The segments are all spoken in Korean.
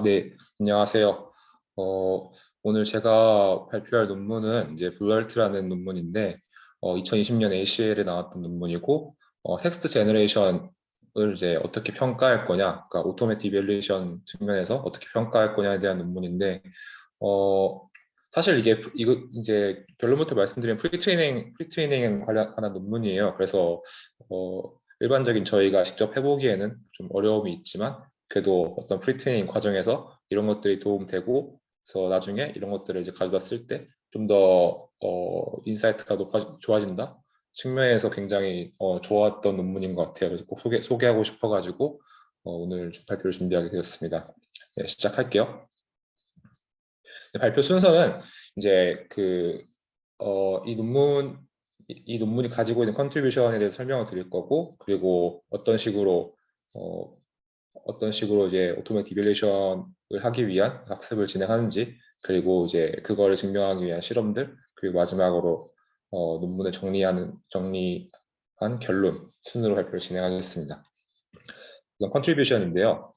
네, 안녕하세요. 어, 오늘 제가 발표할 논문은 이제 블러트라는 논문인데, 2020년 ACL에 나왔던 논문이고, 텍스트 제너레이션을 이제 어떻게 평가할 거냐, 그러니까 오토매틱 이밸루에이션 측면에서 어떻게 평가할 거냐에 대한 논문인데, 어, 사실 이거 이제 결론부터 말씀드리면 프리트레이닝 관한 논문이에요. 그래서 어, 일반적인 저희가 직접 해보기에는 좀 어려움이 있지만 그래도 어떤 프리트레이닝 과정에서 이런 것들이 도움되고 그래서 나중에 이런 것들을 이제 가져다 쓸 때 좀 더 인사이트가 좋아진다 측면에서 굉장히 좋았던 논문인 것 같아요. 그래서 꼭 소개하고 싶어가지고 오늘 발표를 준비하게 되었습니다. 네, 시작할게요. 네, 발표 순서는 이제 이 논문이 가지고 있는 컨트리뷰션에 대해서 설명을 드릴 거고, 그리고 어, 어떤 식으로 이제 오토매틱 디벨레이션을 하기 위한 학습을 진행하는지, 그리고 이제 그거를 증명하기 위한 실험들, 그리고 마지막으로 논문을 정리한 결론 순으로 발표를 진행하겠습니다. 우선 컨트리뷰션인데요.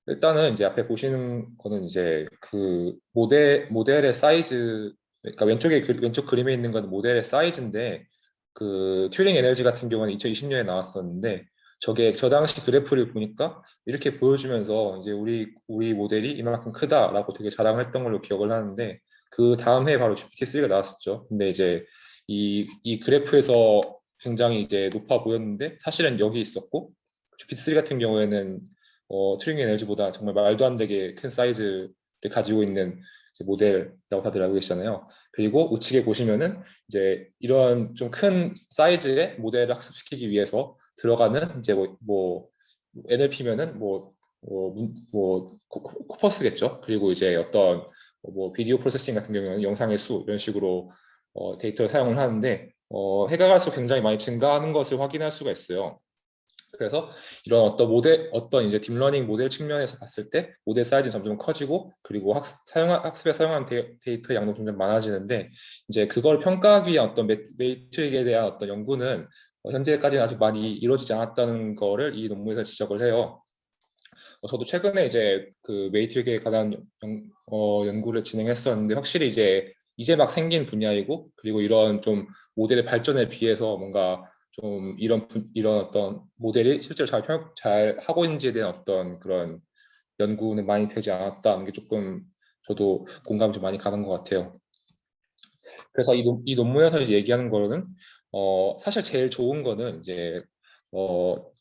일단은 이제 앞에 보시는 거는 이제 그 모델의 사이즈, 그러니까 왼쪽 그림에 있는 건 모델의 사이즈인데, 그 튜링 에너지 같은 경우는 2020년에 나왔었는데, 저 당시 그래프를 보니까 이렇게 보여주면서 이제 우리 모델이 이만큼 크다라고 되게 자랑을 했던 걸로 기억을 하는데, 그 다음 해에 바로 GPT-3가 나왔었죠. 근데 이제 이 그래프에서 굉장히 이제 높아 보였는데, 사실은 여기 있었고, GPT-3 같은 경우에는 튜링 에너지보다 정말 말도 안 되게 큰 사이즈를 가지고 있는 이제 모델이라고 다들 알고 계시잖아요. 그리고 우측에 보시면은 이제 이런 좀 큰 사이즈의 모델을 학습시키기 위해서 들어가는 이제 NLP면은 코퍼스겠죠. 그리고 이제 어떤 비디오 프로세싱 같은 경우에는 영상의 수 이런 식으로 데이터를 사용을 하는데 해가 갈수록 굉장히 많이 증가하는 것을 확인할 수가 있어요. 그래서 이런 어떤 이제 딥러닝 모델 측면에서 봤을 때 모델 사이즈는 점점 커지고 그리고 학습에 사용한 데이터 양도 점점 많아지는데 이제 그걸 평가하기 위한 어떤 메트릭에 대한 어떤 연구는 현재까지는 아직 많이 이루어지지 않았다는 거를 이 논문에서 지적을 해요. 저도 최근에 이제 그 메이트릭에 관한 연구를 진행했었는데 확실히 이제 막 생긴 분야이고 그리고 이런 좀 모델의 발전에 비해서 뭔가 좀 이런 어떤 모델이 실제로 잘 하고 있는지에 대한 어떤 그런 연구는 많이 되지 않았다는 게 조금 저도 공감이 좀 많이 가는 것 같아요. 그래서 이 논문에서 이제 얘기하는 거는 사실 제일 좋은 거는 이제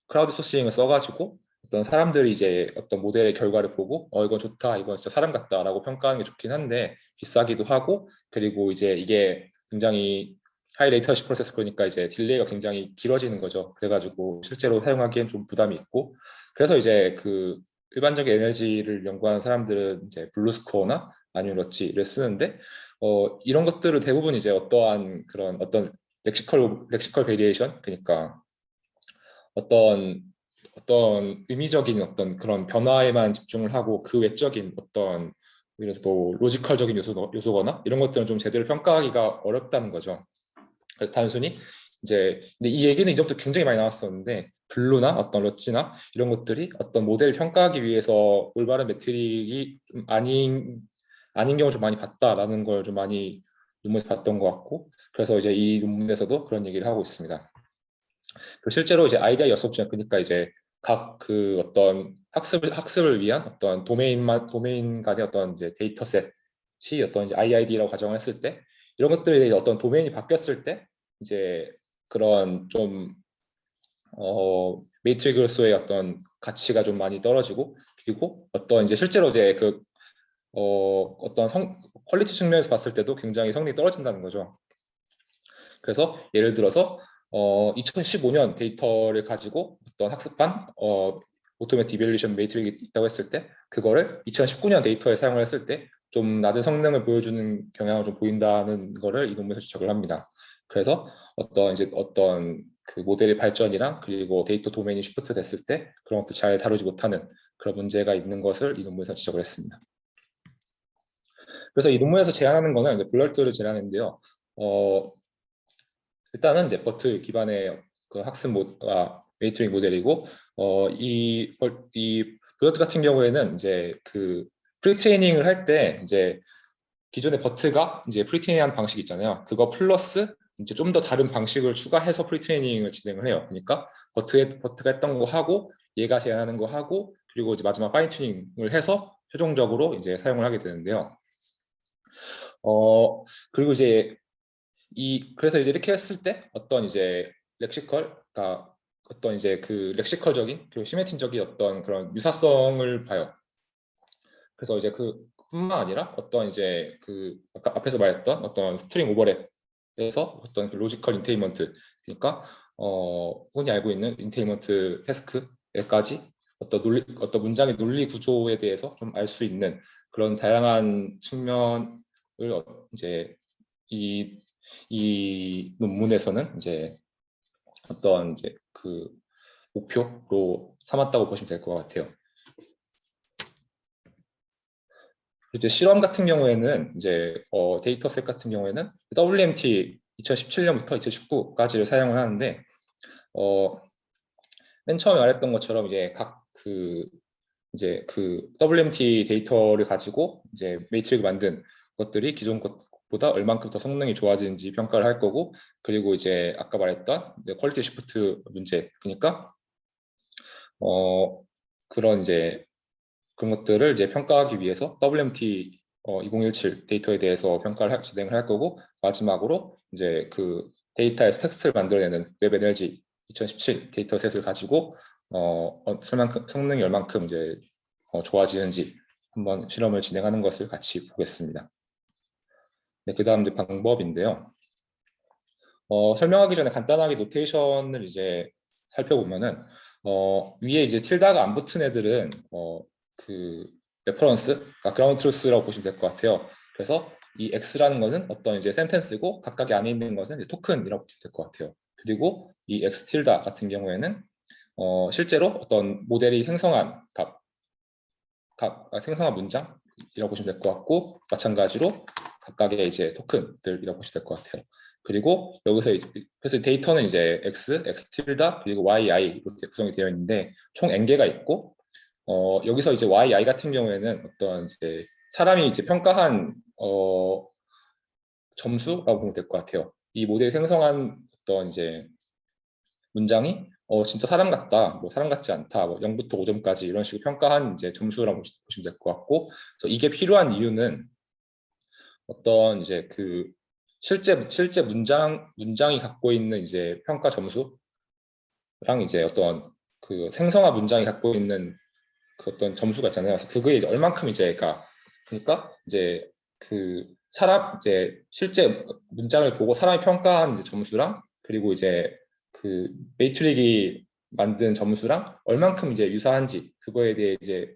크라우드 소싱을 써가지고 어떤 사람들이 이제 어떤 모델의 결과를 보고 이건 좋다, 이건 진짜 사람 같다라고 평가하는 게 좋긴 한데 비싸기도 하고 그리고 이제 이게 굉장히 하이 레이턴시 프로세스 그러니까 이제 딜레이가 굉장히 길어지는 거죠. 그래가지고 실제로 사용하기엔 좀 부담이 있고 그래서 이제 그 일반적인 에너지를 연구하는 사람들은 이제 블루스코어나 아니면 러치를 쓰는데 이런 것들을 대부분 이제 어떠한 그런 어떤 렉시컬 베리에이션 그러니까 어떤 의미적인 어떤 그런 변화에만 집중을 하고 그 외적인 어떤 예를 들어서 로지컬적인 요소거나 이런 것들은 좀 제대로 평가하기가 어렵다는 거죠. 그래서 단순히 이제 근데 이 얘기는 이전부터 굉장히 많이 나왔었는데 블루나 어떤 러치나 이런 것들이 어떤 모델을 평가하기 위해서 올바른 메트릭이 좀 아닌 경우를 좀 많이 봤다라는 걸 좀 많이 논문에서 봤던 것 같고 그래서 이제 이 논문에서도 그런 얘기를 하고 있습니다. 그리고 실제로 이제 아이디어 연습 그러니까 이제 각 그 어떤 학습을 위한 어떤 도메인 간의 어떤 이제 데이터셋이 어떤 이제 IID라고 가정을 했을 때 이런 것들이 어떤 도메인이 바뀌었을 때 이제 그런 좀 메이트릭으로서의 어떤 가치가 좀 많이 떨어지고 그리고 어떤 이제 실제로 이제 어떤 퀄리티 측면에서 봤을 때도 굉장히 성능이 떨어진다는 거죠. 그래서 예를 들어서 2015년 데이터를 가지고 어떤 학습한 오토매틱 이밸루에이션 메이트릭이 있다고 했을 때 그거를 2019년 데이터에 사용을 했을 때 좀 낮은 성능을 보여주는 경향을 좀 보인다는 거를 이 논문에서 지적을 합니다. 그래서 어떤 그 모델의 발전이랑 그리고 데이터 도메인이 쉬프트 됐을 때 그런 것도 잘 다루지 못하는 그런 문제가 있는 것을 이 논문에서 지적을 했습니다. 그래서 이 논문에서 제안하는 거는 이제 블러트를 제안했는데요. 일단은 이제 버트 기반의 그 학습 웨이트링 모델이고 이 브로드 같은 경우에는 이제 그 프리트레이닝을 할 때 이제 기존의 버트가 이제 프리트레이닝하는 방식 있잖아요. 그거 플러스 이제 좀 더 다른 방식을 추가해서 프리트레이닝을 진행을 해요. 그러니까 버트가 했던 거 하고 얘가 제안하는 거 하고 그리고 이제 마지막 파인 튜닝을 해서 최종적으로 이제 사용을 하게 되는데요. 그리고 이제 그래서 이제 이렇게 했을 때 어떤 이제 렉시컬, 어떤 이제 그 렉시컬적인 그리고 시메트적인 어떤 그런 유사성을 봐요. 그래서 이제 그뿐만 아니라 어떤 이제 그 아까 앞에서 말했던 어떤 스트링 오버랩에서 어떤 그 로지컬 인테인먼트, 그러니까 흔히 알고 있는 인테인먼트 태스크에까지 어떤 문장의 논리 구조에 대해서 좀 알 수 있는 그런 다양한 측면을 이제 이 논문에서는 이제 어떤 이제 그 목표로 삼았다고 보시면 될 것 같아요. 이제 실험 같은 경우에는 이제 데이터셋 같은 경우에는 WMT 2017년부터 2019까지를 사용을 하는데 맨 처음에 말했던 것처럼 이제 이제 그 WMT 데이터를 가지고 이제 매트릭을 만든 것들이 기존 것보다 얼만큼 더 성능이 좋아지는지 평가를 할 거고, 그리고 이제 아까 말했던 퀄리티 시프트 문제, 그러니까 그런 이제 그런 것들을 이제 평가하기 위해서 WMT 2017 데이터에 대해서 평가를 진행을 할 거고, 마지막으로 이제 그 데이터에서 텍스트를 만들어내는 웹 에너지 2017 데이터셋을 가지고 성능이 얼만큼 이제 좋아지는지 한번 실험을 진행하는 것을 같이 보겠습니다. 네, 그 다음 이제 방법인데요. 설명하기 전에 간단하게 노테이션을 이제 살펴보면은 위에 이제 틸다가 안 붙은 애들은 그 레퍼런스가 그라운드 트루스라고 보시면 될 것 같아요. 그래서 이 X라는 것은 어떤 이제 센텐스고 각각의 안에 있는 것은 이제 토큰이라고 보시면 될 것 같아요. 그리고 이 X 틸다 같은 경우에는 실제로 어떤 모델이 생성한 생성한 문장이라고 보시면 될 것 같고, 마찬가지로 각각의 이제 토큰들이라고 보시면 될 것 같아요. 그리고 여기서 그래서 데이터는 이제 X 틸다 그리고 YI 이렇게 구성이 되어 있는데 총 n개가 있고 여기서 이제 YI 같은 경우에는 어떤 이제 사람이 이제 평가한 점수라고 보면 될 것 같아요. 이 모델이 생성한 어떤 이제 문장이 진짜 사람 같다, 뭐 사람 같지 않다, 뭐 0부터 5점까지 이런 식으로 평가한 이제 점수라고 보시면 될 것 같고, 그래서 이게 필요한 이유는 어떤 이제 그 실제 문장이 갖고 있는 이제 평가 점수랑 이제 어떤 그 생성한 문장이 갖고 있는 그 어떤 점수가 있잖아요. 그래서 그거에 얼만큼 이제 그러니까 이제 그 사람 이제 실제 문장을 보고 사람이 평가한 이제 점수랑 그리고 이제 그 메이트릭이 만든 점수랑 얼만큼 이제 유사한지 그거에 대해 이제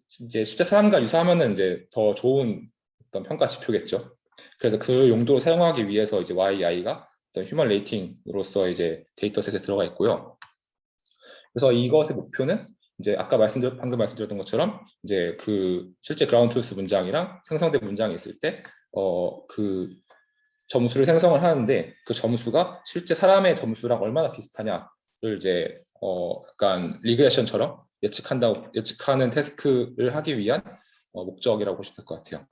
실제 사람과 유사하면은 이제 더 좋은 어떤 평가 지표겠죠. 그래서 그 용도로 사용하기 위해서 이제 YI가 어떤 휴먼 레이팅으로서 이제 데이터셋에 들어가 있고요. 그래서 이것의 목표는 이제 아까 방금 말씀드렸던 것처럼 이제 그 실제 그라운드 트루스 문장이랑 생성된 문장이 있을 때 그 점수를 생성을 하는데 그 점수가 실제 사람의 점수랑 얼마나 비슷하냐를 이제 약간 리그레션처럼 예측하는 태스크를 하기 위한 목적이라고 보시면 될 것 같아요.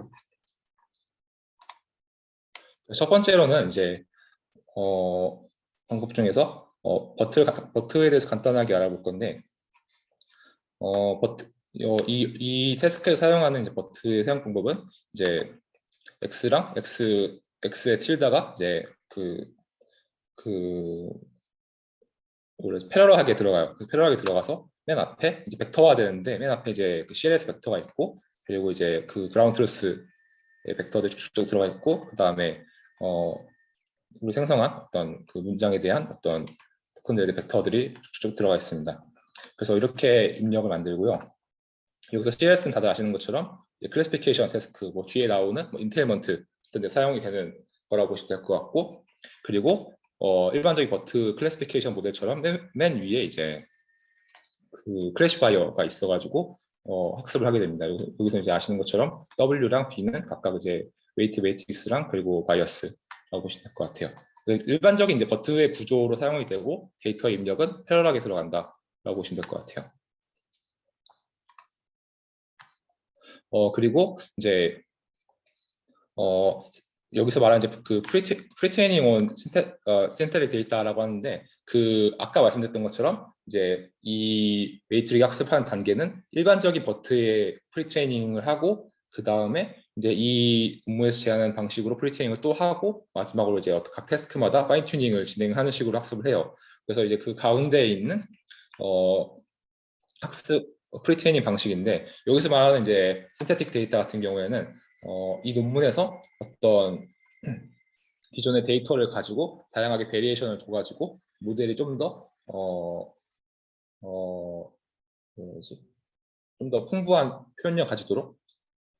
첫 번째로는 이제 방법 중에서 버트에 대해서 간단하게 알아볼 건데 이 태스크에 사용하는 이제 버트의 사용 방법은 이제 x랑 x의 틸다가 이제 패러럴하게 들어가요. 패러럴하게 들어가서 맨 앞에 이제 벡터화 되는데 맨 앞에 이제 그 CLS 벡터가 있고 그리고 이제 그 그라운드 트루스의 벡터들 쭉쭉 들어가 있고 그 다음에 우리 생성한 어떤 그 문장에 대한 어떤 토큰들의 벡터들이 쭉쭉 들어가 있습니다. 그래서 이렇게 입력을 만들고요. 여기서 CS는 다들 아시는 것처럼 클래시피케이션 태스크, 뭐 뒤에 나오는 뭐 인테일먼트 같은 데 사용이 되는 거라고 보시면 될 것 같고, 그리고 일반적인 버트 클래시피케이션 모델처럼 맨 위에 이제 그 클래시파이어가 있어가지고 학습을 하게 됩니다. 여기서 이제 아시는 것처럼 W랑 B는 각각 이제 웨이트 매트릭스랑 그리고 바이어스라고 보시면 될 것 같아요. 일반적인 이제 버트의 구조로 사용이 되고 데이터의 입력은 패러럴하게 들어간다라고 보시면 될 것 같아요. 그리고 이제 여기서 말하는 이제 그 프리트레이닝 온 신테릭 데이터라고 하는데, 그 아까 말씀드렸던 것처럼 이제 이 웨이트릭 학습하는 단계는 일반적인 버트의 프리트레이닝을 하고, 그 다음에 이제 이 업무에서 제한하는 방식으로 프리트레이닝을 또 하고, 마지막으로 이제 각 태스크마다 파인 튜닝을 진행하는 식으로 학습을 해요. 그래서 이제 그 가운데에 있는 학습 프리트레이닝 방식인데, 여기서 말하는 이제 신테틱 데이터 같은 경우에는 이 논문에서 어떤 기존의 데이터를 가지고 다양하게 베리에이션을 줘가지고 모델이 좀 더 좀 더 풍부한 표현력 가지도록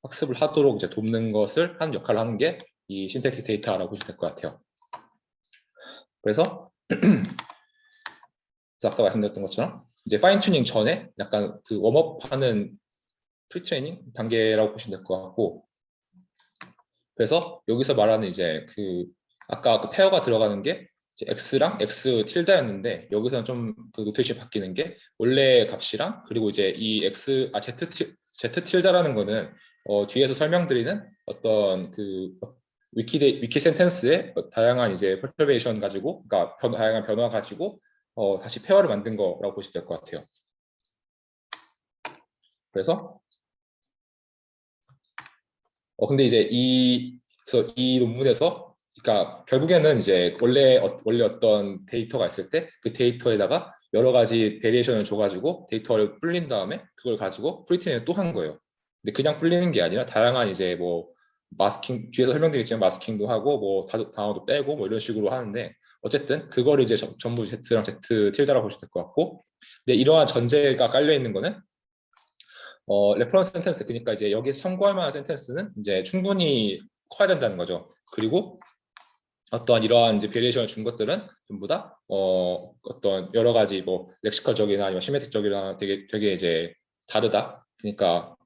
학습을 하도록 이제 돕는 것을 하는 역할을 하는 게 이 신테틱 데이터라고 보시면 될 것 같아요. 그래서 아까 말씀드렸던 것처럼 이제 파인 튜닝 전에 약간 그 웜업하는 프리트레이닝 단계라고 보시면 될 것 같고, 그래서 여기서 말하는 이제 그 아까 그 페어가 들어가는 게 이제 x랑 x 틸다였는데, 여기서는 좀 그 노테이션이 바뀌는 게 원래 값이랑, 그리고 이제 이 z 틸다라는 거는 뒤에서 설명드리는 어떤 그 위키 센텐스의 다양한 이제 퍼터베이션 가지고, 그러니까 다양한 변화 가지고 다시 페어를 만든 거라고 보시면 될 것 같아요. 그래서 근데 이제 그래서 이 논문에서, 그러니까 결국에는 이제 원래 어떤 데이터가 있을 때 그 데이터에다가 여러 가지 베리에이션을 줘가지고 데이터를 불린 다음에 그걸 가지고 프리트레이닝을 또 한 거예요. 근데 그냥 불리는 게 아니라 다양한 이제 뭐 마스킹, 뒤에서 설명드리겠지만 마스킹도 하고 뭐 단어도 빼고 뭐 이런 식으로 하는데, 어쨌든 그거를 이제 전부 Z랑 Z 틸다라고 보시면 될 것 같고, 근데 이러한 전제가 깔려 있는 거는 레퍼런스 센텐스, 그러니까 이제 여기서 참고할 만한 센텐스는 이제 충분히 커야 된다는 거죠. 그리고 어떠한 이러한 이제 베리에이션을 준 것들은 전부 다 어떤 여러 가지 뭐 렉시컬적이나 아니면 시메트릭적이나 되게 이제 다르다. 그러니까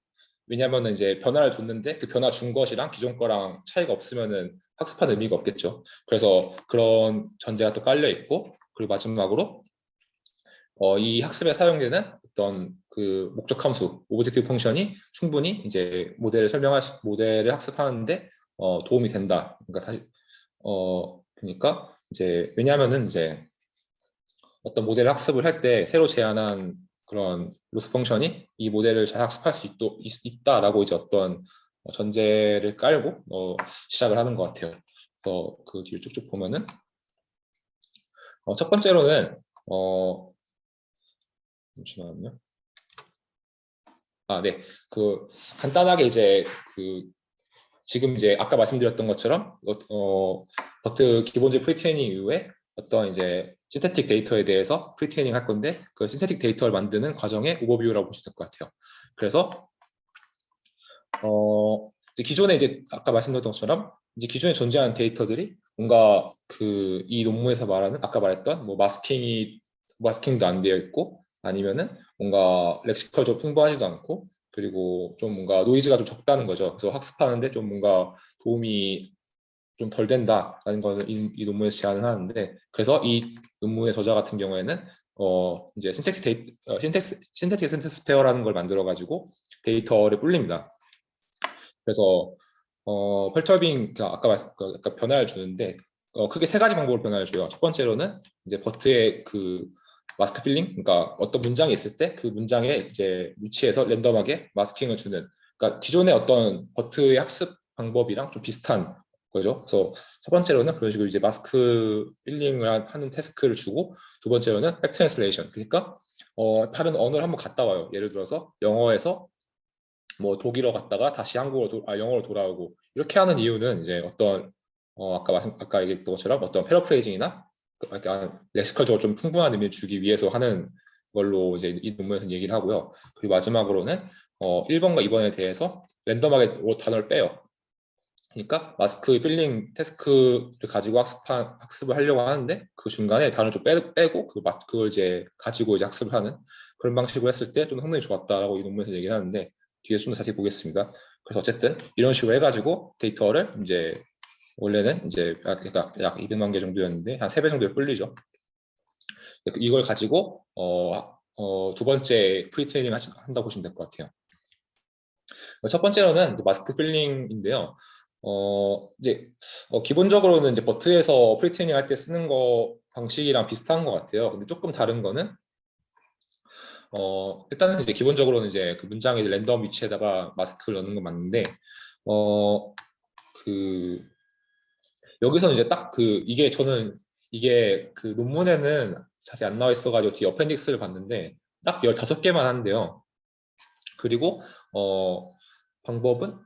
왜냐하면은 이제 변화를 줬는데 그 변화 준 것이랑 기존 거랑 차이가 없으면은 학습하는 의미가 없겠죠. 그래서 그런 전제가 또 깔려 있고, 그리고 마지막으로 이 학습에 사용되는 어떤 그 목적 함수, 오브젝티브 펑션이 충분히 이제 모델을 학습하는데 도움이 된다. 그러니까 그러니까 이제 왜냐하면은 이제 어떤 모델 학습을 할 때 새로 제안한 그런 로스 펑션이 이 모델을 잘 학습할 수 있다라고 이제 어떤 전제를 깔고 시작을 하는 것 같아요. 그래서 그 뒤를 쭉쭉 보면은 첫 번째로는 잠시만요. 네. 그 간단하게 이제 그 지금 이제 아까 말씀드렸던 것처럼 버트 기본적 프리트레이닝 이후에 어떤 이제 신테틱 데이터에 대해서 프리트레이닝 할 건데, 그 신테틱 데이터를 만드는 과정의 오버뷰라고 보시면 될 것 같아요. 그래서 이제 기존에 이제 아까 말씀드렸던 것처럼 이제 기존에 존재하는 데이터들이 뭔가 그 이 논문에서 말하는 아까 말했던 뭐 마스킹도 안 되어 있고, 아니면은 뭔가 렉시컬적으로 풍부하지도 않고, 그리고 좀 뭔가 노이즈가 좀 적다는 거죠. 그래서 학습하는데 좀 뭔가 도움이 좀 덜 된다라는 거는 이 논문에서 제안을 하는데, 그래서 이 논문의 저자 같은 경우에는 이제 신텍틱 센텐스 페어라는 걸 만들어 가지고 데이터를 불립니다. 그래서 펄터빙 아까 아까 변화를 주는데 크게 세 가지 방법으로 변화를 줘요. 첫 번째로는 이제 버트의 그 마스크 필링, 그러니까 어떤 문장이 있을 때 그 문장에 이제 위치해서 랜덤하게 마스킹을 주는, 그러니까 기존의 어떤 버트의 학습 방법이랑 좀 비슷한 거죠. 그래서 첫 번째로는 그런 식으로 이제 마스크 필링을 하는 태스크를 주고, 두 번째로는 백 트랜슬레이션, 그러니까 다른 언어를 한번 갔다 와요. 예를 들어서 영어에서 뭐 독일어 갔다가 다시 영어로 돌아오고, 이렇게 하는 이유는 이제 어떤 아까 얘기했던 것처럼 어떤 패러프레이징이나 약간 렉시컬적으로 좀 풍부한 의미를 주기 위해서 하는 걸로 이제 이 논문에서 얘기를 하고요. 그리고 마지막으로는 1번과 2번에 대해서 랜덤하게 단어를 빼요. 그러니까 마스크 필링 태스크를 가지고 학습을 하려고 하는데 그 중간에 단어를 좀 빼고 그걸 이제 가지고 이제 학습을 하는 그런 방식으로 했을 때 좀 성능이 좋았다라고 이 논문에서 얘기를 하는데, 뒤에 좀 더 자세히 보겠습니다. 그래서 어쨌든 이런 식으로 해가지고 데이터를 이제 원래는 이제 약 200만 개 정도였는데 한 3배 정도에 불리죠. 이걸 가지고 두 번째 프리트레이닝 한다고 보시면 될 것 같아요. 첫 번째로는 마스크 필링인데요. 이제 기본적으로는 이제 버트에서 프리트레이닝 할 때 쓰는 거 방식이랑 비슷한 것 같아요. 근데 조금 다른 거는 일단은 이제 기본적으로는 이제 그 문장의 랜덤 위치에다가 마스크를 넣는 건 맞는데 그 여기서는 이제 딱 이게 그 논문에는 자세히 안 나와 있어가지고 뒤에 어펜딕스를 봤는데 딱 15개만 한대요. 그리고 방법은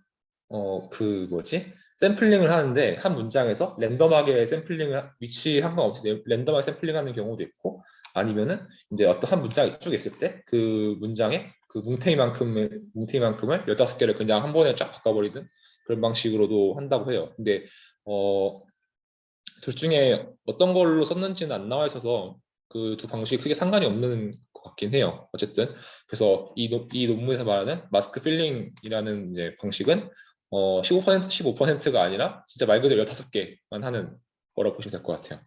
샘플링을 하는데 한 문장에서 랜덤하게 샘플링을 위치 상관없이 랜덤하게 샘플링하는 경우도 있고 아니면은 이제 어떤 한 문장이 쭉 있을 때 그 문장의 그 뭉태이만큼을 15개를 그냥 한 번에 쫙 바꿔버리든 그런 방식으로도 한다고 해요. 근데 둘 중에 어떤 걸로 썼는지는 안 나와 있어서 그 두 방식이 크게 상관이 없는 것 같긴 해요. 어쨌든 그래서 이 논문에서 말하는 마스크 필링이라는 이제 방식은 15%가 아니라 진짜 말 그대로 15개만 하는 거라고 보시면 될 것 같아요.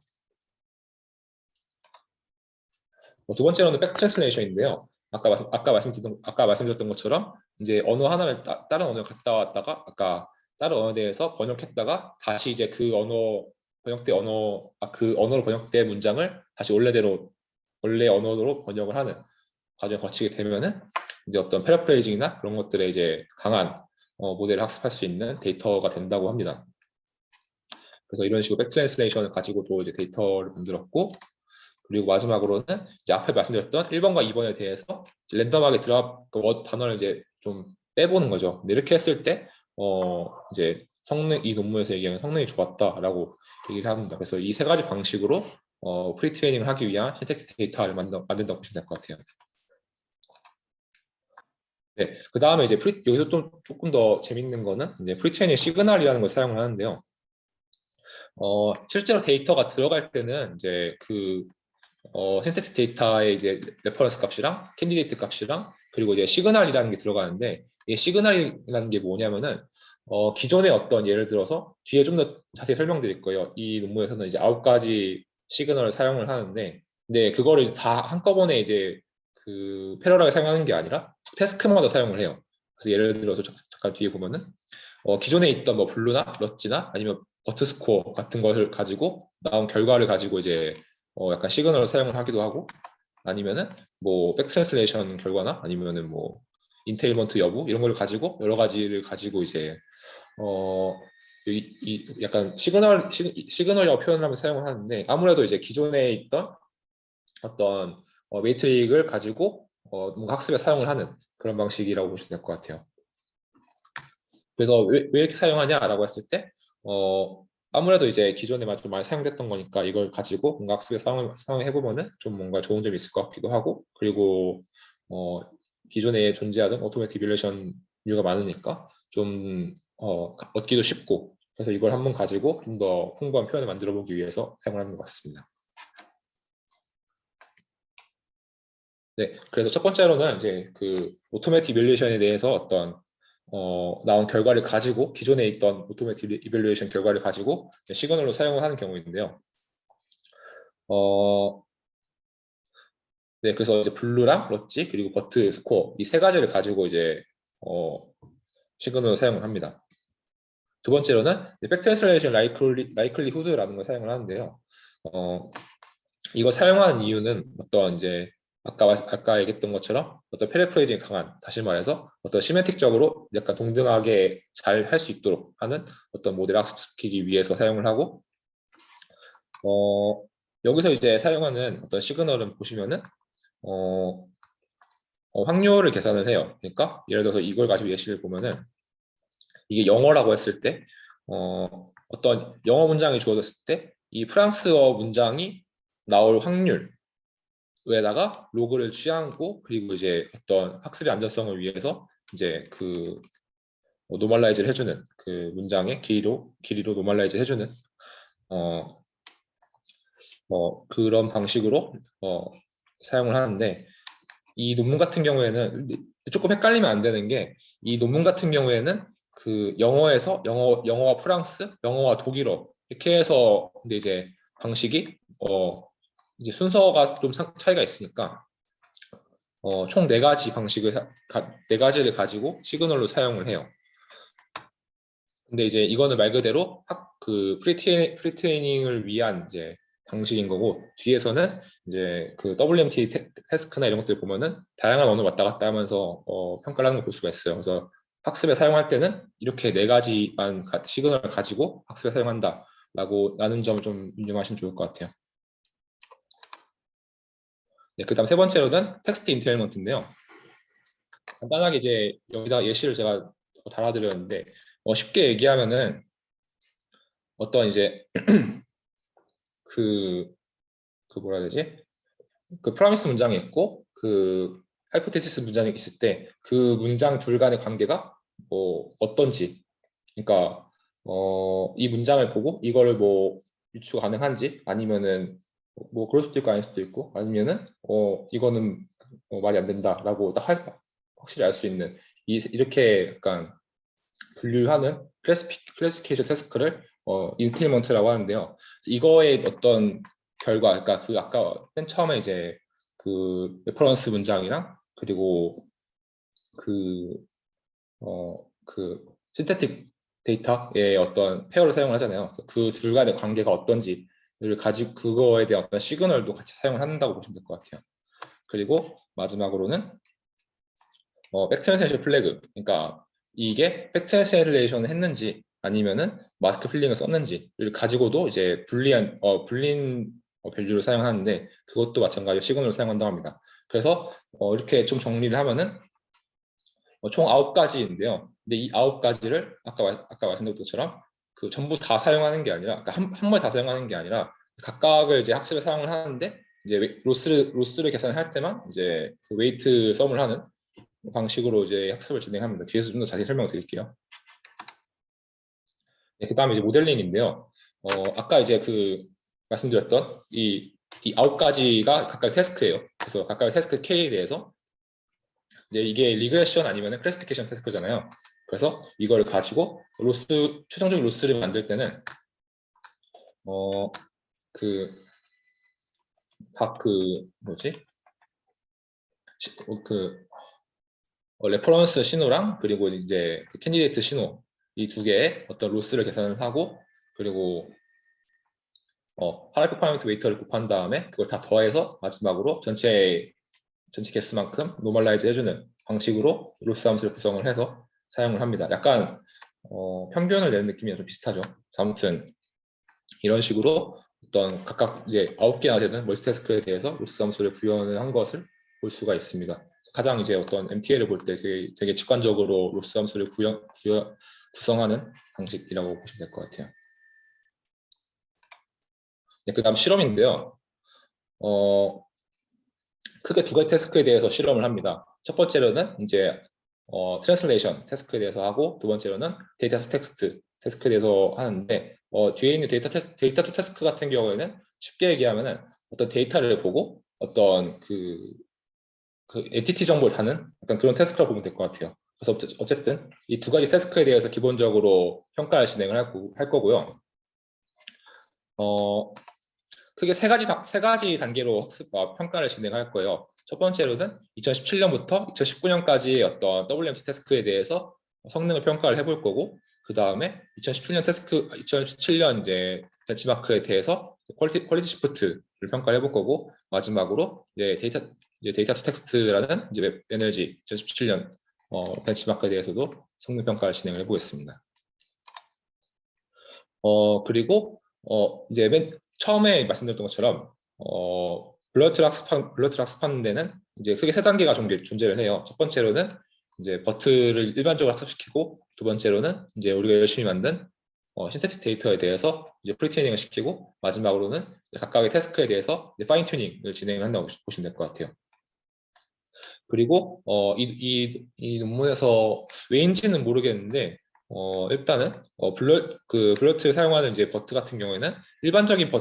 두 번째로는 백 트랜슬레이션인데요. 아까 말씀드렸던 것처럼 이제 언어 하나를 다른 언어를 갔다 왔다가 아까 다른 언어에 대해서 번역했다가 다시 이제 그 언어로 번역된 문장을 다시 원래 언어로 번역을 하는 과정을 거치게 되면은 이제 어떤 패러프레이징이나 그런 것들에 이제 강한 모델을 학습할 수 있는 데이터가 된다고 합니다. 그래서 이런 식으로 백 트랜슬레이션을 가지고도 이제 데이터를 만들었고 그리고 마지막으로는 이제 앞에 말씀드렸던 1번과 2번에 대해서 랜덤하게 단어를 이제 좀 빼보는 거죠. 근데 이렇게 했을 때 이제 이 논문에서 얘기하는 성능이 좋았다라고 얘기를 합니다. 그래서 이 세 가지 방식으로 프리트레이닝을 하기 위한 신텍틱 데이터를 만든다고 보시면 될 것 같아요. 네, 그 다음에 이제 여기서 또 조금 더 재밌는 거는 이제 프리트레이닝 시그널이라는 걸 사용을 하는데요. 실제로 데이터가 들어갈 때는 이제 신텍스 데이터의 이제 레퍼런스 값이랑 캔디데이트 값이랑 그리고 이제 시그널이라는 게 들어가는데 이 시그널이라는 게 뭐냐면은 기존의 어떤 예를 들어서 뒤에 좀 더 자세히 설명드릴 거예요. 이 논문에서는 이제 9가지 시그널을 사용을 하는데 근데 그거를 이제 다 한꺼번에 이제 그 패러라하게 사용하는 게 아니라 태스크마다 사용을 해요. 그래서 예를 들어서 잠깐 뒤에 보면은 기존에 있던 뭐 블루나 럿지나 아니면 버트스코어 같은 것을 가지고 나온 결과를 가지고 이제 약간 시그널을 사용을 하기도 하고 아니면은 뭐 백트랜슬레이션 결과나 아니면은 뭐 인테일먼트 여부 이런 걸 가지고 여러 가지를 가지고 이제 약간 시그널이라고 표현을 하면 사용을 하는데 아무래도 이제 기존에 있던 어떤 메트릭을 가지고 뭔가 학습에 사용을 하는 그런 방식이라고 보시면 될 것 같아요. 그래서 왜 이렇게 사용하냐라고 했을 때 아무래도 이제 기존에 좀 많이 사용됐던 거니까 이걸 가지고 뭔가 학습에 사용해보면은 좀 뭔가 좋은 점이 있을 것 같기도 하고 그리고 기존에 존재하던 오토매틱 밸류에이션 류가 많으니까 좀 얻기도 쉽고 그래서 이걸 한번 가지고 좀 더 풍부한 표현을 만들어 보기 위해서 사용을 하는 것 같습니다. 네, 그래서 첫 번째로는 이제 그 오토매틱 이밸류에이션에 대해서 어떤 나온 결과를 가지고 기존에 있던 오토매틱 이밸류에이션 결과를 가지고 시그널로 사용을 하는 경우인데요. 네, 그래서 이제 블루랑 럿지 그리고 버트 스코어 이 세 가지를 가지고 이제 시그널로 사용을 합니다. 두 번째로는 팩트랜슬레이션 라이클리후드라는 걸 사용을 하는데요. 이거 사용하는 이유는 어떤 이제 아까 얘기했던 것처럼 어떤 패러프레이징이 강한 다시 말해서 어떤 시멘틱적으로 약간 동등하게 잘 할 수 있도록 하는 어떤 모델 학습시키기 위해서 사용을 하고 여기서 이제 사용하는 어떤 시그널은 보시면은 확률을 계산을 해요. 그러니까 예를 들어서 이걸 가지고 예시를 보면은 이게 영어라고 했을 때 어떤 영어 문장이 주어졌을 때 이 프랑스어 문장이 나올 확률에다가 로그를 취하고 그리고 이제 어떤 학습의 안전성을 위해서 이제 그 노멀라이즈를 해주는 그 문장의 길이로 노멀라이즈 해주는 그런 방식으로 사용을 하는데 이 논문 같은 경우에는 조금 헷갈리면 안 되는 게 이 논문 같은 경우에는 그 영어에서 영어와 프랑스, 영어와 독일어 이렇게 해서 근데 이제 방식이 이제 순서가 좀 차이가 있으니까 총 네 가지 방식을 네 가지를 가지고 시그널로 사용을 해요. 근데 이제 이거는 말 그대로 그 프리트레이닝을 위한 이제 방식인 거고 뒤에서는 이제 그 WMT 태스크나 이런 것들 보면은 다양한 언어를 왔다 갔다 하면서 평가를 하는 걸 볼 수가 있어요. 그래서 학습에 사용할 때는 이렇게 네 가지만 시그널을 가지고 학습에 사용한다라고 라는 점을 좀 유념하시면 좋을 것 같아요. 네, 그다음 세 번째로는 텍스트 인테일먼트인데요. 간단하게 이제 여기다 예시를 제가 달아드렸는데 쉽게 얘기하면은 어떤 이제 그 뭐라 해야 되지? 그 프로미스 문장이 있고 그 하이포테시스 문장이 있을 때 그 문장 둘 간의 관계가 뭐 어떤지, 그러니까 이 문장을 보고 이거를 뭐 유추가 가능한지 아니면은 뭐 그럴 수도 있고 아닐 수도 있고 아니면은 이거는 말이 안 된다라고 딱 확실히 알 수 있는 이렇게 약간 분류하는 클래시피케이션 태스크를 인테일먼트라고 하는데요. 이거의 어떤 결과, 그러니까 그 아까 맨 처음에 이제 그 레퍼런스 문장이랑 그리고 그 그 신테틱 데이터의 어떤 페어를 사용을 하잖아요. 그 둘 간의 관계가 어떤지를 가지고 그거에 대한 어떤 시그널도 같이 사용을 한다고 보시면 될 것 같아요. 그리고 마지막으로는 팩트 트랜slation 플래그, 그러니까 이게 팩트 트랜slation 했는지 아니면은 마스크 필링을 썼는지를 가지고도 이제 불린 밸류를 사용하는데 그것도 마찬가지로 시그널을 사용한다고 합니다. 그래서 이렇게 좀 정리를 하면은 총 9가지인데요. 근데 이 9가지를 아까 말씀드린 것처럼 그 전부 다 사용하는 게 아니라, 그러니까 한 번에 다 사용하는 게 아니라 각각을 이제 학습에 사용을 하는데 이제 로스를 계산할 때만 이제 그 웨이트 썸을 하는 방식으로 이제 학습을 진행합니다. 뒤에서 좀 더 자세히 설명을 드릴게요. 네, 그 다음에 이제 모델링인데요. 아까 이제 그 말씀드렸던 이 9가지가 각각의 태스크예요. 그래서 각각의 태스크 K에 대해서 이제 이게 리그레션 아니면 클래시피케이션 태스크잖아요. 그래서 이걸 가지고 최종적인 로스를 만들 때는 뭐지? 그 레퍼런스 신호랑 그리고 이제 그 캔디데이트 신호 이 두 개의 어떤 로스를 계산을 하고 그리고 하이 퍼포먼트 웨이터를 곱한 다음에 그걸 다 더해서 마지막으로 전체 개수만큼 노멀라이즈 해주는 방식으로 로스 함수를 구성을 해서 사용을 합니다. 약간 평균을 내는 느낌이 좀 비슷하죠. 아무튼 이런 식으로 어떤 각각 이제 9개나 되는 멀티태스크에 대해서 로스 함수를 구현을 한 것을 볼 수가 있습니다. 가장 이제 어떤 MTL을 볼 때 되게 직관적으로 로스 함수를 구성하는 방식이라고 보시면 될 것 같아요. 네, 그다음 실험인데요. 크게 두 가지 태스크에 대해서 실험을 합니다. 첫 번째로는 이제 트랜슬레이션 태스크에 대해서 하고 두 번째로는 데이터 투 텍스트 태스크에 대해서 하는데 뒤에 있는 데이터 투 태스크 같은 경우에는 쉽게 얘기하면은 어떤 데이터를 보고 어떤 그 엔티티 정보를 다는 약간 그런 태스크라고 보면 될 것 같아요. 그래서 어쨌든 이 두 가지 태스크에 대해서 기본적으로 평가를 진행을 할 거고요. 크게 세 가지 단계로 평가를 진행할 거예요. 첫 번째로는 2017년부터 2019년까지의 어떤 WMT 태스크에 대해서 성능을 평가를 해볼 거고, 그 다음에 2017년 이제 벤치마크에 대해서 퀄리티 시프트를 평가를 해볼 거고, 마지막으로 이제 데이터 투 텍스트라는 이제 웹 에너지 2017년 벤치마크에 대해서도 성능 평가를 진행을 해보겠습니다. 그리고 이제 맨 처음에 말씀드렸던 것처럼 블러드 학습하는 데는 이제 크게 세 단계가 존재를 해요. 첫 번째로는 이제 버트를 일반적으로 학습시키고, 두 번째로는 이제 우리가 열심히 만든 신테틱 데이터에 대해서 이제 프리트레이닝을 시키고, 마지막으로는 각각의 태스크에 대해서 파인 튜닝을 진행한다고 보시면 될 것 같아요. 그리고 이 논문에서 왜인지는 모르겠는데 일단은 블러트를 사용하는 이제 버트 같은 경우에는 일반적인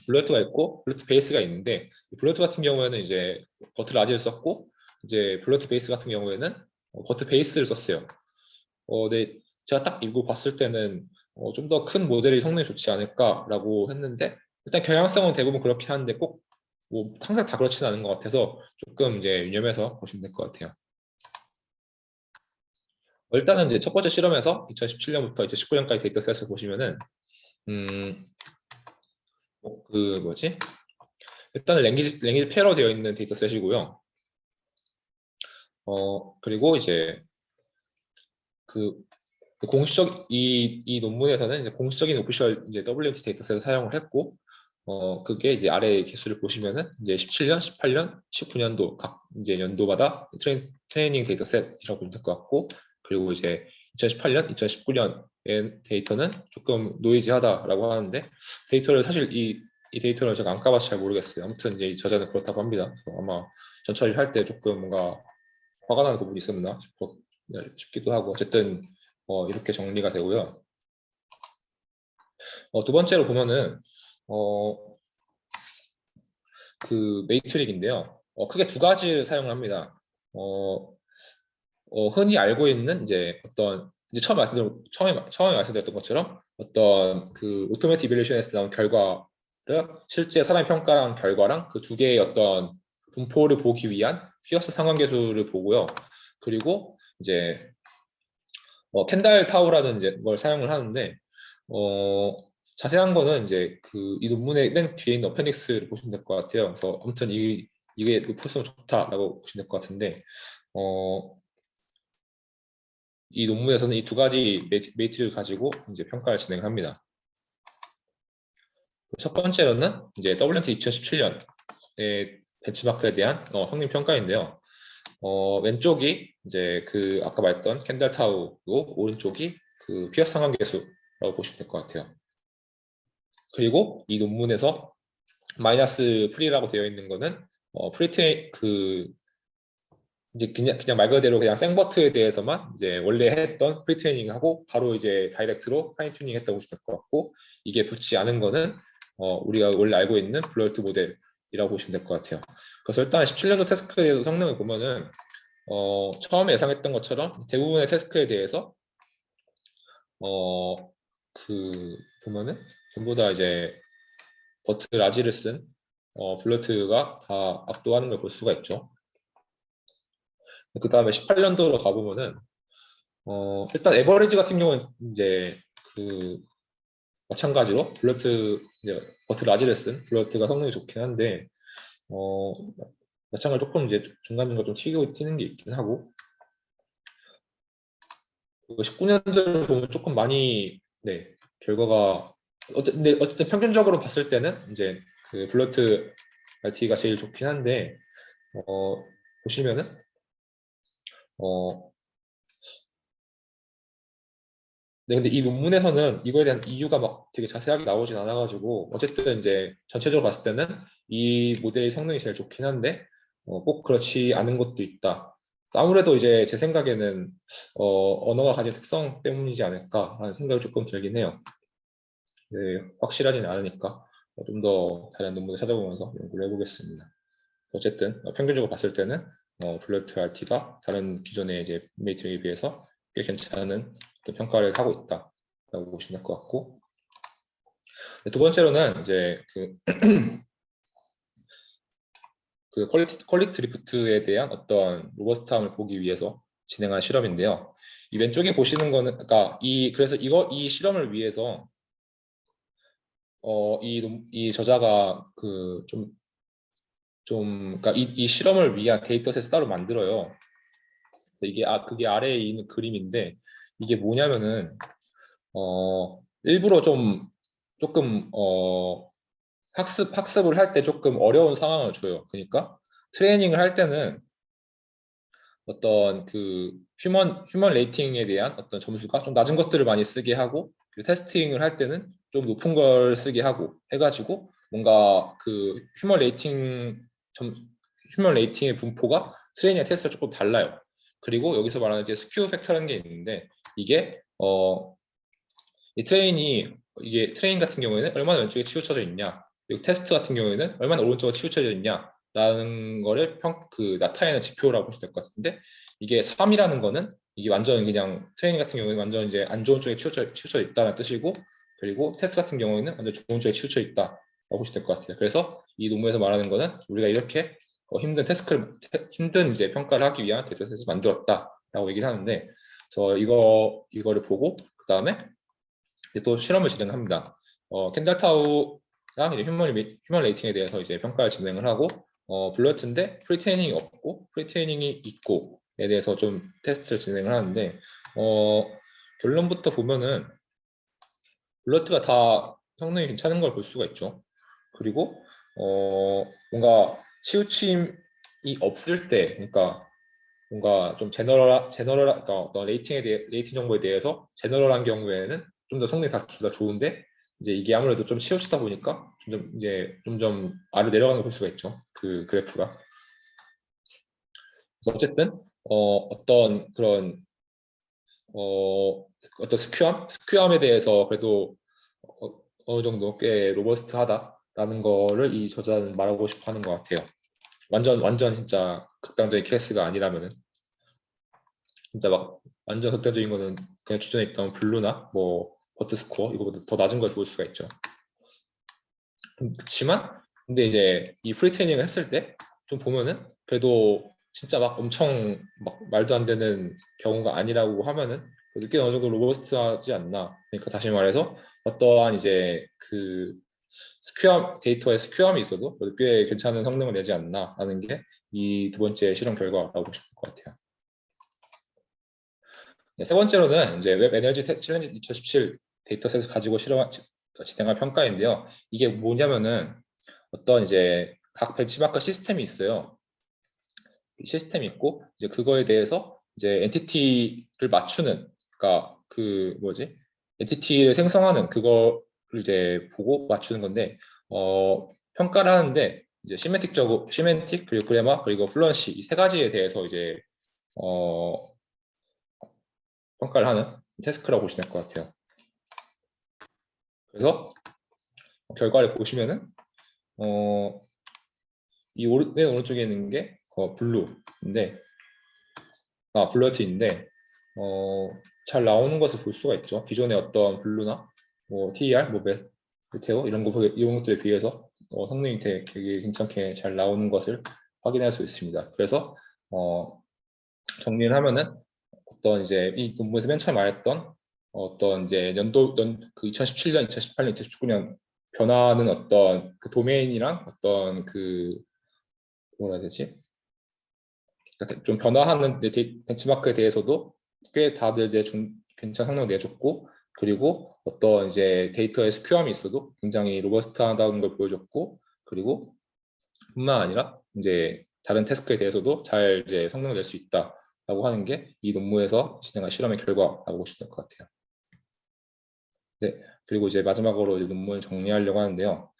블러트가 있고 블러트 베이스가 있는데, 블러트 같은 경우에는 이제 버트 라지를 썼고 이제 블러트 베이스 같은 경우에는 버트 베이스를 썼어요. 네, 제가 딱 이거 봤을 때는 좀 더 큰 모델이 성능이 좋지 않을까라고 했는데 일단 경향성은 대부분 그렇게 하는데 꼭 뭐 항상 다 그렇지는 않은 것 같아서 조금 이제 유념해서 보시면 될 것 같아요. 일단은 이제 첫 번째 실험에서 2017년부터 2019년까지 데이터셋을 보시면은 그 뭐지? 일단은 랭귀지 페어로 되어 있는 데이터셋이고요. 그리고 이제 그 공식적 이 논문에서는 이제 공식적인 오피셜 이제 WMT 데이터셋을 사용을 했고 그게 이제 아래 개수를 보시면은 이제 17년, 18년, 19년도 각 이제 연도마다 트레이닝 데이터셋이라고 보면 될 것 같고 그리고 이제 2018년, 2019년의 데이터는 조금 노이지하다라고 하는데 데이터를 사실 이 데이터를 제가 안 까봐서 잘 모르겠어요. 아무튼 이제 이 저자는 그렇다고 합니다. 그래서 아마 전처리 할 때 조금 뭔가 화가 나는 부분이 있었나 싶기도 하고 어쨌든 이렇게 정리가 되고요. 두 번째로 보면은 그 메이트릭인데요. 크게 두 가지를 사용을 합니다. 흔히 알고 있는 이제 어떤 이제 처음에 말씀드렸던 것처럼 어떤 그 오토매틱 이밸루에이션에서 나온 결과를 실제 사람이 평가한 결과랑 그 두 개의 어떤 분포를 보기 위한 피어스 상관계수를 보고요. 그리고 이제 켄달 타우라는 이제 걸 사용을 하는데 자세한 거는 이제 그 이 논문의 맨 뒤에 있는 어펜딕스를 보시면 될 것 같아요. 그래서 아무튼 이게 높을수록 좋다라고 보시면 될 것 같은데 이 논문에서는 이 두 가지 메이트를 가지고 이제 평가를 진행합니다. 첫 번째로는 이제 WNT 2017년의 벤치마크에 대한 확률 평가인데요. 왼쪽이 이제 그 아까 말했던 켄달 타우고 오른쪽이 그 피어스 상관계수라고 보시면 될 것 같아요. 그리고 이 논문에서 마이너스 프리라고 되어 있는 거는 프리트 그 이제 그냥 말 그대로 그냥 생버트에 대해서만 이제 원래 했던 프리트레이닝하고 바로 이제 다이렉트로 파인튜닝 했다고 보시면 될 것 같고 이게 붙지 않은 거는 우리가 원래 알고 있는 블러드 모델이라고 보시면 될 것 같아요. 그래서 일단 17년도 태스크에 대해서 성능을 보면은 처음에 예상했던 것처럼 대부분의 태스크에 대해서 그 보면은 전부 다 이제 버트 라지를 쓴 블러트가 다 압도하는 걸 볼 수가 있죠. 그 다음에 18년도로 가보면은 일단 에버리지 같은 경우는 이제 그 마찬가지로 블러트 이제 버트 라지를 쓴 블러트가 성능이 좋긴 한데 마찬가지로 조금 이제 중간중간 좀 튀는 게 있긴 하고 19년도를 보면 조금 많이 네 결과가 어쨌든 평균적으로 봤을 때는 이제 그 블러트 RT가 제일 좋긴 한데 보시면은 네, 근데 이 논문에서는 이거에 대한 이유가 막 되게 자세하게 나오진 않아가지고 어쨌든 이제 전체적으로 봤을 때는 이 모델의 성능이 제일 좋긴 한데 꼭 그렇지 않은 것도 있다. 아무래도 이제 제 생각에는 언어가 가진 특성 때문이지 않을까 하는 생각이 조금 들긴 해요. 네, 확실하진 않으니까 좀 더 다른 논문을 찾아보면서 연구를 해보겠습니다. 어쨌든 평균적으로 봤을 때는 블러트 RT가 다른 기존의 이제 메이트에 비해서 꽤 괜찮은 평가를 하고 있다라고 보시면 될 것 같고 두 번째로는 이제 그 퀄리티 드리프트에 대한 어떤 로버스트함을 보기 위해서 진행한 실험인데요. 이 왼쪽에 보시는 거는 그러니까 그래서 이 실험을 위해서 이 저자가 그 그러니까 이 실험을 위한 데이터셋을 따로 만들어요. 그래서 그게 아래에 있는 그림인데 이게 뭐냐면은 일부러 조금 학습을 할 때 조금 어려운 상황을 줘요. 그러니까 트레이닝을 할 때는 어떤 그 휴먼 레이팅에 대한 어떤 점수가 좀 낮은 것들을 많이 쓰게 하고 그리고 테스팅을 할 때는 좀 높은 걸 쓰게 하고 해가지고 뭔가 그 휴먼 레이팅의 분포가 트레이닝 테스트가 조금 달라요. 그리고 여기서 말하는 이제 스큐 팩터라는 게 있는데 이게 이게 트레인 같은 경우에는 얼마나 왼쪽에 치우쳐져 있냐 그리고 테스트 같은 경우에는 얼마나 오른쪽에 치우쳐져 있냐라는 거를 나타내는 지표라고 보시면 될 것 같은데 이게 3이라는 거는 이게 완전 그냥 트레이닝 같은 경우에는 완전 이제 안 좋은 쪽에 치우쳐 있다는 뜻이고, 그리고 테스트 같은 경우에는 완전 좋은 쪽에 치우쳐 있다라고 보시면 될 것 같아요. 그래서 이 논문에서 말하는 거는 우리가 이렇게 힘든 이제 평가를 하기 위한 데이터셋을 만들었다라고 얘기를 하는데, 그래서 이거를 보고 그 다음에 또 실험을 진행합니다. 켄달타우랑 이제 휴먼 레이팅에 대해서 이제 평가를 진행을 하고, 블러트인데 프리트레이닝이 없고 프리트레이닝이 있고에 대해서 좀 테스트를 진행을 하는데, 결론부터 보면은 블러트가 다 성능이 괜찮은 걸 볼 수가 있죠. 그리고 뭔가 치우침이 없을 때, 그러니까 뭔가 좀 그러니까 어떤 레이팅 정보에 대해서 제너럴한 경우에는 좀 더 성능이 다 좋은데, 이제 이게 아무래도 좀 치우치다 보니까 점점 아래 내려가는 걸 볼 수가 있죠. 그 그래프가. 그래서 어쨌든 어떤 그런 어떤 스큐함에 대해서 그래도 어느 정도 꽤 로버스트하다라는 거를 이 저자는 말하고 싶어 하는 것 같아요. 완전 진짜 극단적인 케이스가 아니라면은, 진짜 막 완전 극단적인 거는 그냥 기존에 있던 블루나 뭐 버트 스코어 이거보다 더 낮은 걸 볼 수가 있죠. 그렇지만 근데 이제 이 프리 트레이닝을 했을 때 좀 보면은 그래도 진짜 막 엄청 막 말도 안 되는 경우가 아니라고 하면은 그래도 꽤 어느 정도 로버스트하지 않나. 그러니까 다시 말해서 어떠한 이제 그 데이터에 스큐함이 있어도 그래도 꽤 괜찮은 성능을 내지 않나라는 게 이 두 번째 실험 결과라고 싶을 것 같아요. 네, 세 번째로는 이제 웹 에너지 챌린지 2017 데이터셋을 가지고 진행할 평가인데요. 이게 뭐냐면은 어떤 이제 각 벤치마크 시스템이 있어요. 시스템이 있고 이제 그거에 대해서 이제 엔티티를 맞추는, 그러니까 그 뭐지? 엔티티를 생성하는 그거를 이제 보고 맞추는 건데, 평가를 하는데 이제 시멘틱 그리고 그래마 그리고 플루언시 이 세 가지에 대해서 이제 어, 평가를 하는 태스크라고 보시면 될 것 같아요. 그래서 결과를 보시면은 맨 오른쪽에 있는 게 블루인데, 블러트인데 잘 나오는 것을 볼 수가 있죠. 기존의 어떤 블루나 뭐 TER, 뭐 메테오 이런 것들에 비해서 성능이 되게 괜찮게 잘 나오는 것을 확인할 수 있습니다. 그래서 정리를 하면은 어떤 이제 이 논문에서 맨 처음 말했던 어떤 이제 그 2017년, 2018년, 2019년 변화하는 어떤 그 도메인이랑 어떤 그 뭐라 해야 되지? 그러니까 좀 변화하는 벤치마크에 대해서도 꽤 다들 이제 괜찮은 성능을 내줬고, 그리고 어떤 이제 데이터에 스큐함이 있어도 굉장히 로버스트하다는 걸 보여줬고, 그리고 뿐만 아니라 이제 다른 태스크에 대해서도 잘 이제 성능을 낼 수 있다라고 하는 게 이 논문에서 진행한 실험의 결과라고 보시면 될 것 같아요. 네, 그리고 이제 마지막으로 이제 논문을 정리하려고 하는데요.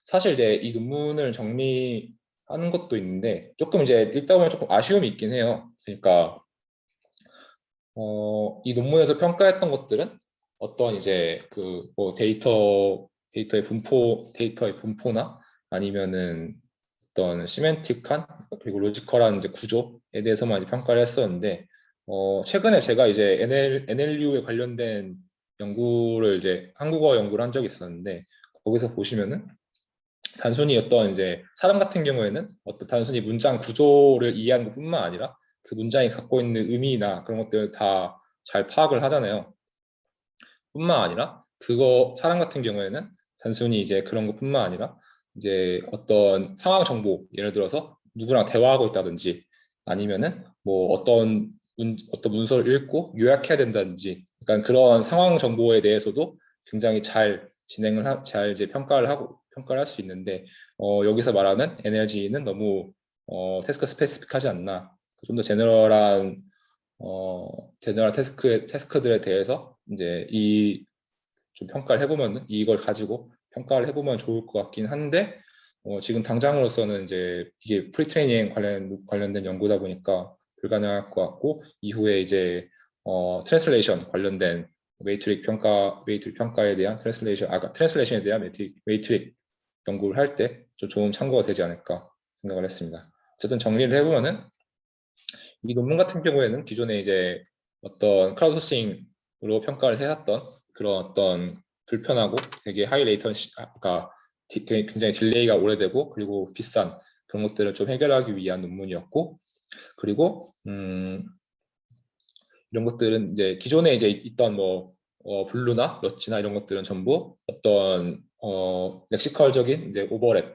사실 이제 이 논문을 정리하는 것도 있는데 조금 이제 읽다 보면 조금 아쉬움이 있긴 해요. 그러니까 이 논문에서 평가했던 것들은 어떤 이제 그 뭐 데이터의 분포나 아니면은 어떤 시멘틱한 그리고 로지컬한 이제 구조에 대해서만 이제 평가를 했었는데, 최근에 제가 이제 NLU에 관련된 연구를 이제 한국어 연구를 한 적이 있었는데, 거기서 보시면은 단순히 어떤 이제 사람 같은 경우에는 어떤 단순히 문장 구조를 이해하는 것뿐만 아니라 그 문장이 갖고 있는 의미나 그런 것들을 다 잘 파악을 하잖아요. 뿐만 아니라 사람 같은 경우에는 단순히 이제 그런 것뿐만 아니라 이제 어떤 상황 정보, 예를 들어서 누구랑 대화하고 있다든지 아니면은 뭐 어떤 문서를 읽고 요약해야 된다든지, 그러니까 그런 상황 정보에 대해서도 굉장히 잘 이제 평가를 할 수 있는데, 여기서 말하는 NLG는 너무 태스크 스페시픽하지 않나. 좀 더 제너럴 태스크들에 대해서 이제 좀 평가를 해보면, 이걸 가지고 평가를 해보면 좋을 것 같긴 한데, 지금 당장으로서는 이제 이게 프리트레이닝 관련된 연구다 보니까 불가능할 것 같고, 이후에 이제 트랜슬레이션 관련된 웨이트릭 평가에 대한 트랜슬레이션에 대한 웨이트릭 연구를 할 때 좀 좋은 참고가 되지 않을까 생각을 했습니다. 어쨌든 정리를 해보면은 이 논문 같은 경우에는 기존에 이제 어떤 크라우드 소싱으로 평가를 해왔던 그런 어떤 불편하고 되게 하이 레이턴시, 그러니까 굉장히 딜레이가 오래되고 그리고 비싼 그런 것들을 좀 해결하기 위한 논문이었고, 그리고 이런 것들은 이제 기존에 이제 있던 뭐 블루나 러치나 이런 것들은 전부 어떤 렉시컬적인 이제 오버랩만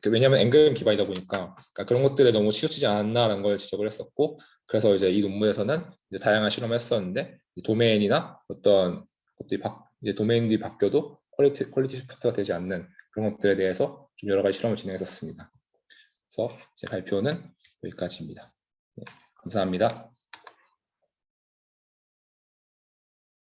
왜냐하면 앵글 기반이다 보니까 그러니까 그런 것들에 너무 치우치지 않았나라는 걸 지적을 했었고, 그래서 이제 이 논문에서는 이제 다양한 실험을 했었는데 도메인이나 어떤 것들이 이제 도메인들이 바뀌어도 퀄리티 슈퍼트가 되지 않는 그런 것들에 대해서 좀 여러 가지 실험을 진행했었습니다. 그래서 제 발표는 여기까지입니다. 네, 감사합니다.